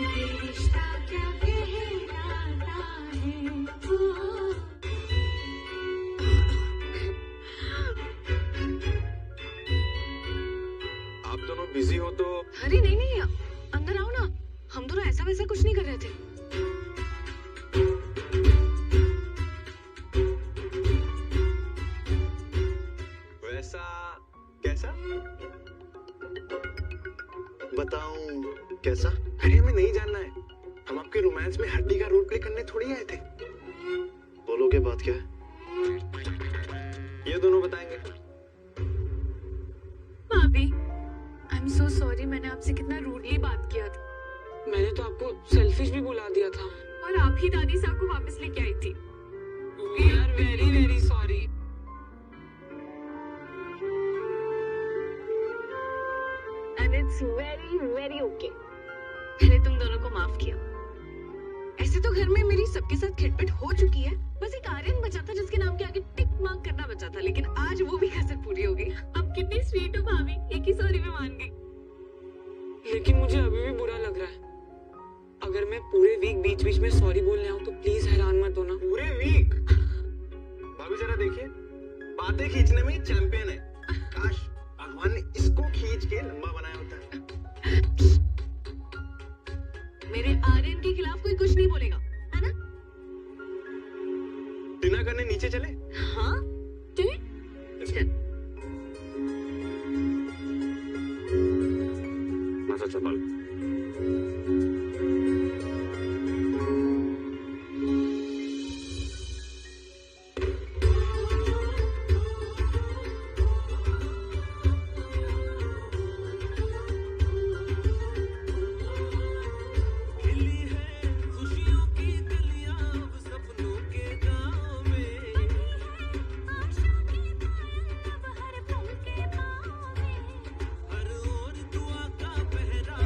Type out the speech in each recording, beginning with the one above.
ये रिश्ता क्या कहलाता है वो। आप दोनों बिजी हो तो? अरे नहीं नहीं, अंदर आओ ना, हम दोनों ऐसा वैसा कुछ नहीं कर रहे थे। वैसा कैसा? बताऊं कैसा? अरे हमें नहीं जानना है, हम आपके रोमांस में हड्डी का रोल प्ले करने थोड़ी आए थे। बोलोगे बात क्या है? ये दोनों बताएंगे। भाभी, आई एम सो सॉरी, मैंने आपसे कितना रूडली बात किया था। मैंने तो आपको सेल्फिश भी बुला दिया था। और आप ही दादी साहब को वापस लेके आई थी। We are very very sorry. And it's very very okay. मैंने तुम दोनों को माफ किया। ऐसे तो घर में मेरी सबके साथ खिटपिट हो चुकी है, बस एक आर्यन बचा था जिसके नाम के आगे टिक मार्क करना बचा था, लेकिन आज वो भी कसर पूरी हो गई। अब कितनी स्वीट हो भाभी, एक ही सॉरी में मान गई। लेकिन मुझे अभी भी बुरा लग रहा है। अगर मैं पूरे वीक बीच बीच में सॉरी बोलने आऊं तो प्लीज हैरान मत होना। पूरे वीक? भाभी जरा देखिए, बातें खींचने में चैंपियन है। काश भगवान ने इसको खींच के लंबा बनाया होता। मेरे आर्यन के खिलाफ कोई कुछ नहीं बोलेगा, है ना? डिनर करने नीचे चले? हाँ, चल। मजा चल। हर ओर दुआ का पहरा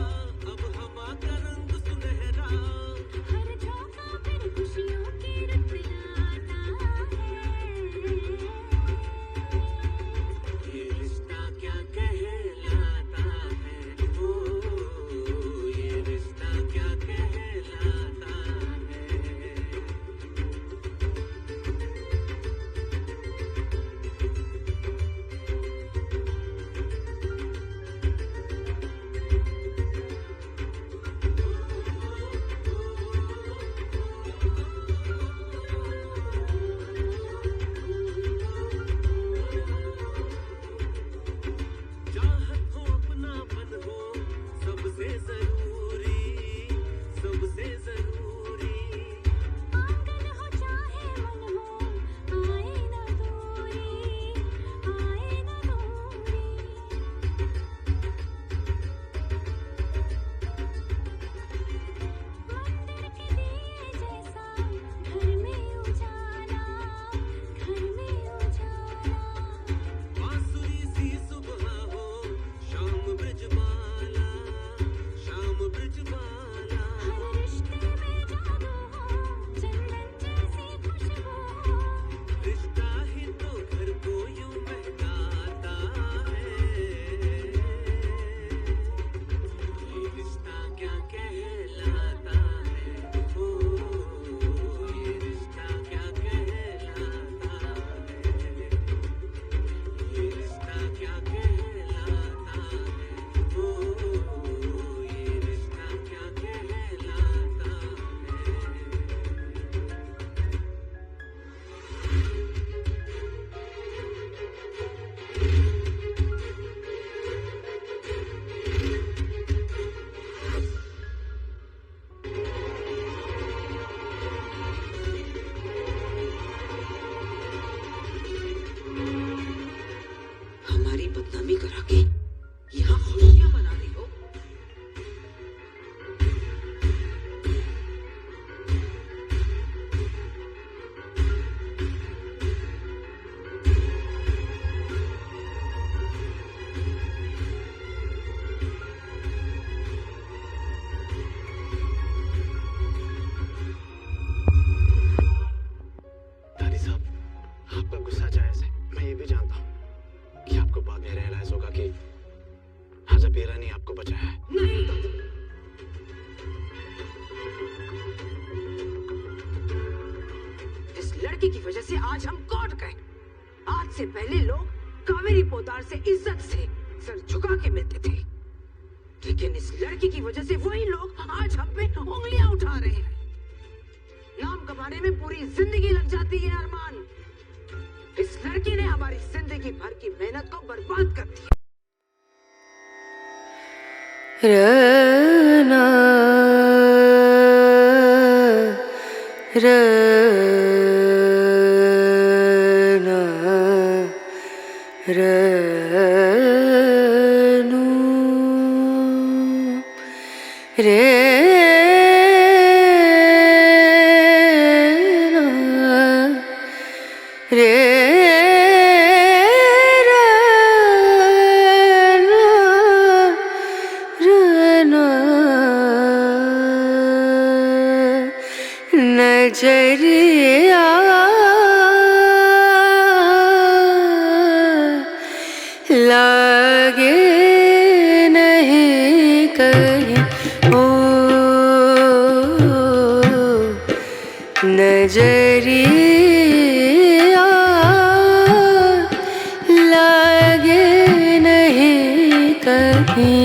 लड़की की वजह से आज हम कोर्ट गए। आज से पहले लोग कावेरी पोदार से इज्जत से सर झुका के मिलते थे, लेकिन इस लड़की की वजह से वही लोग आज हम पे उंगलियां उठा रहे हैं। नाम कमाने में पूरी जिंदगी लग जाती है अरमान। इस लड़की ने हमारी जिंदगी भर की मेहनत को बर्बाद कर दिया। रना रना रनु रे नजरिया लागे नहीं कहीं ओ नजरिया लागे नहीं कहीं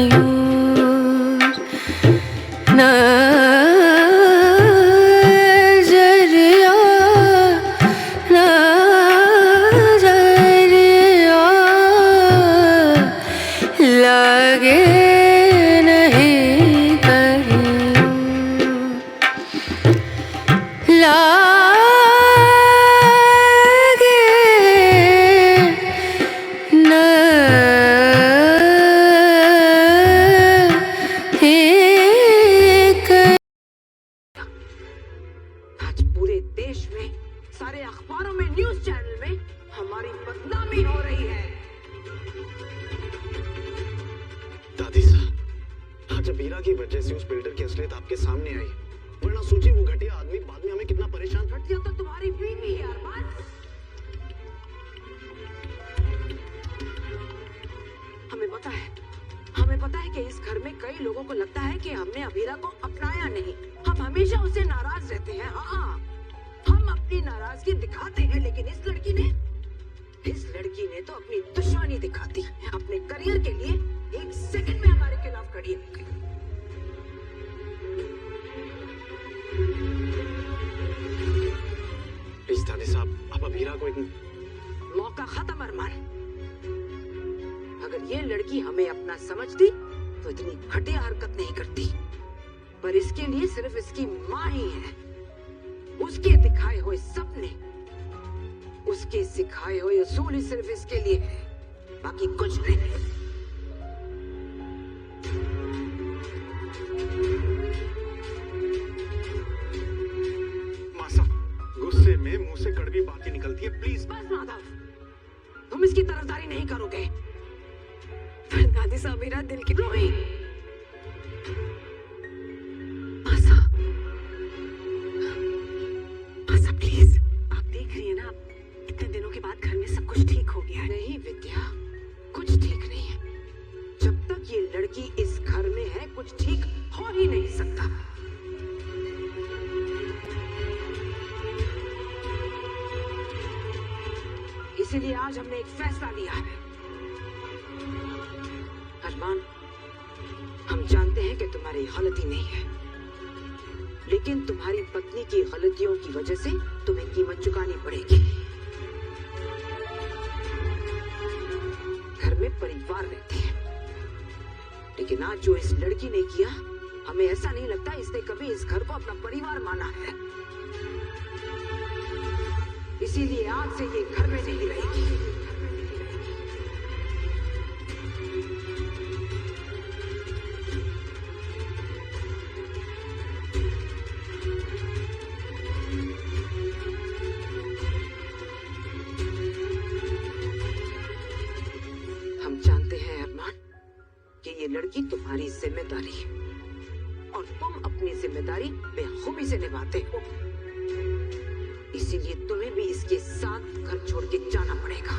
मौका खत्म अरमान। अगर ये लड़की हमें अपना समझती तो इतनी घटिया हरकत नहीं करती, पर इसके लिए सिर्फ इसकी माँ ही है। उसके दिखाए हुए सपने, उसके सिखाए हुए उसूल ही सिर्फ इसके लिए है, बाकी कुछ नहीं। गुस्से में मुंह से कड़वी बातें निकलती है। प्लीज बस माधव, तुम इसकी तरफदारी नहीं करोगे। दादी साहब मेरा दिल की रोई। आशा, आशा प्लीज, आप देख रही है ना, इतने दिनों के बाद घर में सब कुछ ठीक हो गया है। नहीं विद्या, कुछ ठीक नहीं है। जब तक ये लड़की इस घर में है कुछ ठीक हो ही नहीं सकता। इसीलिए आज हमने एक फैसला लिया है। अरमान, हम जानते हैं कि तुम्हारी गलती नहीं है, लेकिन तुम्हारी पत्नी की गलतियों की वजह से तुम्हें कीमत चुकानी पड़ेगी। घर में परिवार रहते हैं, लेकिन आज जो इस लड़की ने किया, हमें ऐसा नहीं लगता इसने कभी इस घर को अपना परिवार माना है। इसीलिए आज से ये घर में नहीं रहेगी। हम जानते हैं अरमान कि ये लड़की तुम्हारी जिम्मेदारी है और तुम अपनी जिम्मेदारी बेखूबी से निभाते हो। इसीलिए तुम्हें भी इसके साथ घर छोड़ के जाना पड़ेगा।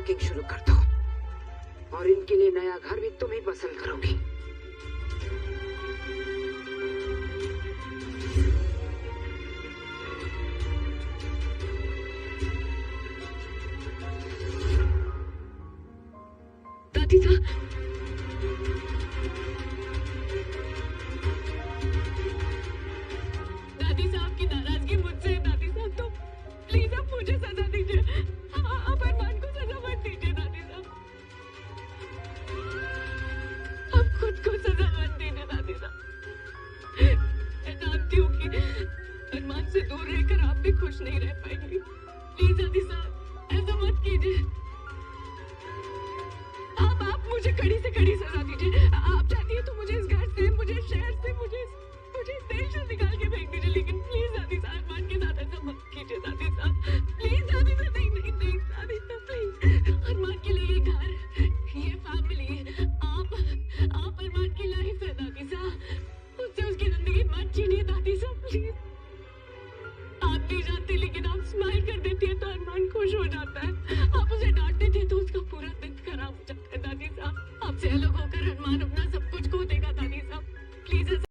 पैकिंग शुरू कर दो और इनके लिए नया घर भी तुम ही पसंद करोगी। दादी साहब, दादी साहब की नाराजगी मुझसे है। दादी साहब तो प्लीज आप मुझे सजा दीजिए, आप अरमान को सजा मत दीजिए। दादी साहब आप खुद को सजा मत दीजिए। दादी साहब मैं जानती हूँ कि अरमान से दूर रहकर आप भी खुश नहीं रह पाएंगी। प्लीज दादी साहब ऐसा मत कीजिए। आप मुझे कड़ी से कड़ी सजा दीजिए। आप चाहती है तो मुझे इस घर से, मुझे इस शहर से, मुझे इस देश से निकाल के फेंक दीजिए, लेकिन प्लीज दादी साहब अरमान के साथ ऐसा मत कीजिए। दादी साहब प्लीज, दादी साहब नहीं नहीं नहीं, दादी साहब प्लीज, अरमान के लिए ये घर, ये फैमिली, आप अरमान की लाइफ है। दादी साहब उससे उसकी जिंदगी मत छीनिए। दादी साहब प्लीज, आप नहीं जानती लेकिन आप स्माइल कर देती है तो अरमान खुश हो जाता है। आप उसे डांट देती है तो उसका पूरा दिन खराब हो जाता है। दादी साहब आपसे अलग होकर अरमान अपना